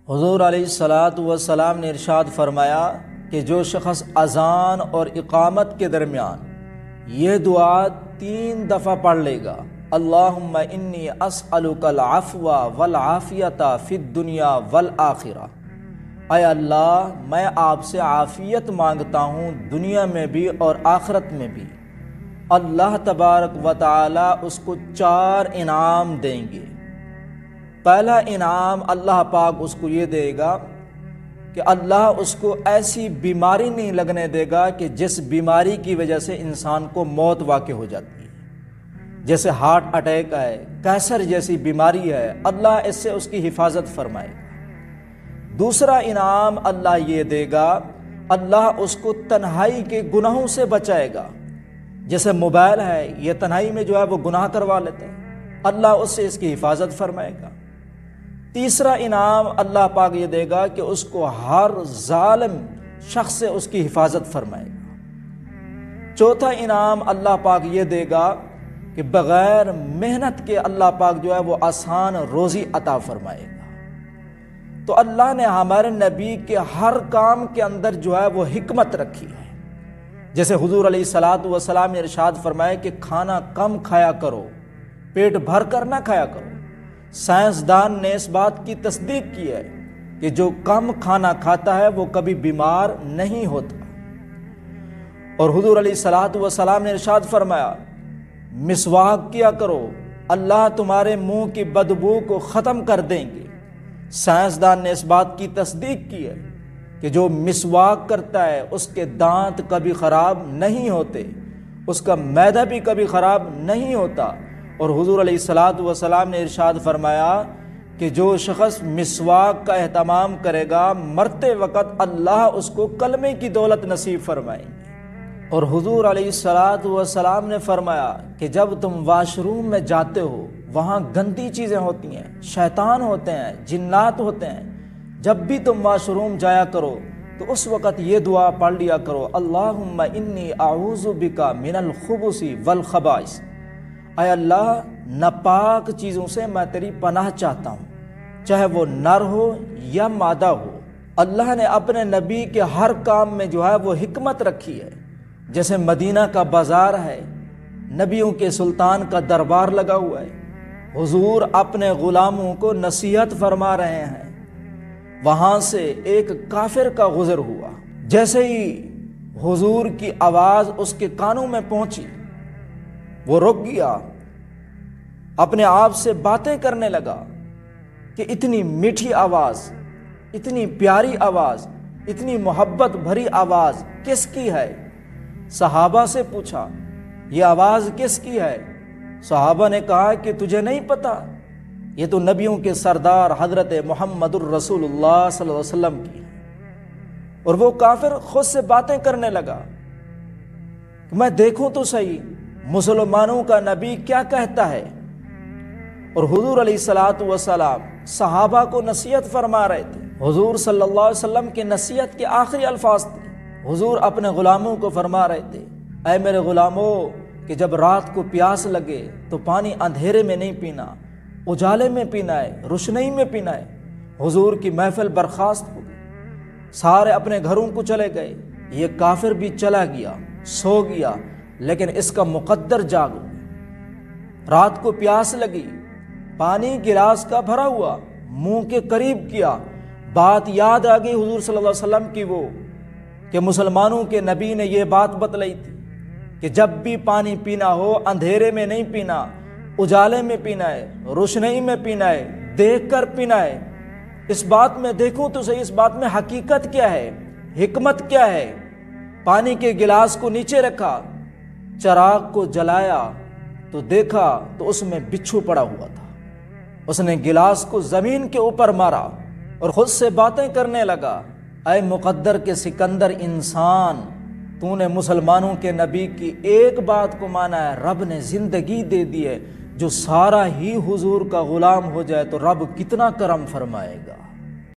حضور علیہ الصلاۃ والسلام نے ارشاد فرمایا کہ جو شخص اذان اور اقامت کے درمیان یہ دعا 3 دفعہ پڑھ لے گا، اللہم انی اسألک العفو والعافیۃ فی الدنیا والآخرہ، اے اللہ میں آپ سے عافیت مانگتا ہوں دنیا میں بھی اور آخرت میں بھی، اللہ تبارک و تعالی اس کو 4 انعام دیں گے۔ پہلا انعام اللہ پاک اس کو یہ دے گا کہ اللہ اس کو ایسی بیماری نہیں لگنے دے گا کہ جس بیماری کی وجہ سے انسان کو موت واقع ہو جاتی ہے، جیسے ہارٹ اٹیک ہے، کینسر جیسی بیماری ہے، اللہ اس سے اس کی حفاظت فرمائے گا۔ دوسرا انعام اللہ یہ دے گا، اللہ اس کو تنہائی کے گناہوں سے بچائے گا، جیسے موبائل ہے، یہ تنہائی میں جو ہے وہ گناہ کروا لیتے ہیں، اللہ اس سے اس کی حفاظت فرمائے گا۔ تیسرا انعام اللہ پاک یہ دے گا کہ اس کو ہر ظالم شخص سے اس کی حفاظت فرمائے گا۔ چوتھا انعام اللہ پاک یہ دے گا کہ بغیر محنت کے اللہ پاک جو ہے وہ آسان روزی عطا فرمائے گا۔ تو اللہ نے ہمارے نبی کے ہر کام کے اندر جو ہے وہ حکمت رکھی ہے۔ جیسے حضور علیہ الصلاۃ والسلام نے ارشاد فرمایا کہ کھانا کم کھایا کرو، پیٹ بھر کر نہ کھایا کرو۔ سائنسدان نے اس بات کی تصدیق کی ہے کہ جو کم کھانا کھاتا ہے وہ کبھی بیمار نہیں ہوتا۔ اور حضور علیہ الصلاۃ والسلام نے ارشاد فرمایا مسواک کیا کرو، اللہ تمہارے منہ کی بدبو کو ختم کر دیں گے۔ سائنسدان نے اس بات کی تصدیق کی ہے کہ جو مسواک کرتا ہے اس کے دانت کبھی خراب نہیں ہوتے، اس کا معدہ بھی کبھی خراب نہیں ہوتا۔ اور حضور علیہ الصلاۃ والسلام نے ارشاد فرمایا کہ جو شخص مسواک کا اہتمام کرے گا مرتے وقت اللہ اس کو کلمے کی دولت نصیب فرمائیں گے۔ اور حضور علیہ الصلاۃ والسلام نے فرمایا کہ جب تم واش روم میں جاتے ہو وہاں گندی چیزیں ہوتی ہیں، شیطان ہوتے ہیں، جنات ہوتے ہیں، جب بھی تم واش روم جایا کرو تو اس وقت یہ دعا پڑھ لیا کرو، اللہم انی اعوذ بک من الخبث والخبائث، اے اللہ ناپاک چیزوں سے میں تیری پناہ چاہتا ہوں، چاہے وہ نر ہو یا مادہ ہو۔ اللہ نے اپنے نبی کے ہر کام میں جو ہے وہ حکمت رکھی ہے۔ جیسے مدینہ کا بازار ہے، نبیوں کے سلطان کا دربار لگا ہوا ہے، حضور اپنے غلاموں کو نصیحت فرما رہے ہیں، وہاں سے ایک کافر کا گزر ہوا، جیسے ہی حضور کی آواز اس کے کانوں میں پہنچی وہ رک گیا، اپنے آپ سے باتیں کرنے لگا کہ اتنی میٹھی آواز، اتنی پیاری آواز، اتنی محبت بھری آواز کس کی ہے؟ صحابہ سے پوچھا یہ آواز کس کی ہے؟ صحابہ نے کہا کہ تجھے نہیں پتا، یہ تو نبیوں کے سردار حضرت محمد الرسول اللہ صلی اللہ علیہ وسلم کی ہے۔ اور وہ کافر خود سے باتیں کرنے لگا کہ میں دیکھوں تو صحیح مسلمانوں کا نبی کیا کہتا ہے۔ اور حضور علیہ الصلاۃ والسلام صحابہ کو نصیحت فرما رہے تھے، حضور صلی اللہ علیہ وسلم کی نصیحت کے آخری الفاظ تھے۔ حضور اپنے غلاموں کو فرما رہے تھے، اے میرے غلاموں کہ جب رات کو پیاس لگے تو پانی اندھیرے میں نہیں پینا، اجالے میں پینا ہے، روشنی میں پینا ہے۔ حضور کی محفل برخاست ہو گئی، سارے اپنے گھروں کو چلے گئے، یہ کافر بھی چلا گیا، سو گیا، لیکن اس کا مقدر جاگ گیا۔ رات کو پیاس لگی، پانی گلاس کا بھرا ہوا منہ کے قریب کیا، بات یاد آ گئی حضور صلی اللہ علیہ وسلم کی وہ کہ مسلمانوں کے نبی نے یہ بات بتلائی تھی کہ جب بھی پانی پینا ہو اندھیرے میں نہیں پینا، اجالے میں پینا ہے، روشنی میں پینا ہے، دیکھ کر پینا ہے۔ اس بات میں دیکھوں تو صحیح، اس بات میں حقیقت کیا ہے، حکمت کیا ہے؟ پانی کے گلاس کو نیچے رکھا، چراغ کو جلایا تو دیکھا تو اس میں بچھو پڑا ہوا تھا، اس نے گلاس کو زمین کے اوپر مارا اور خود سے باتیں کرنے لگا، اے مقدر کے سکندر انسان، تو نے مسلمانوں کے نبی کی ایک بات کو مانا ہے، رب نے زندگی دے دی ہے، جو سارا ہی حضور کا غلام ہو جائے تو رب کتنا کرم فرمائے گا۔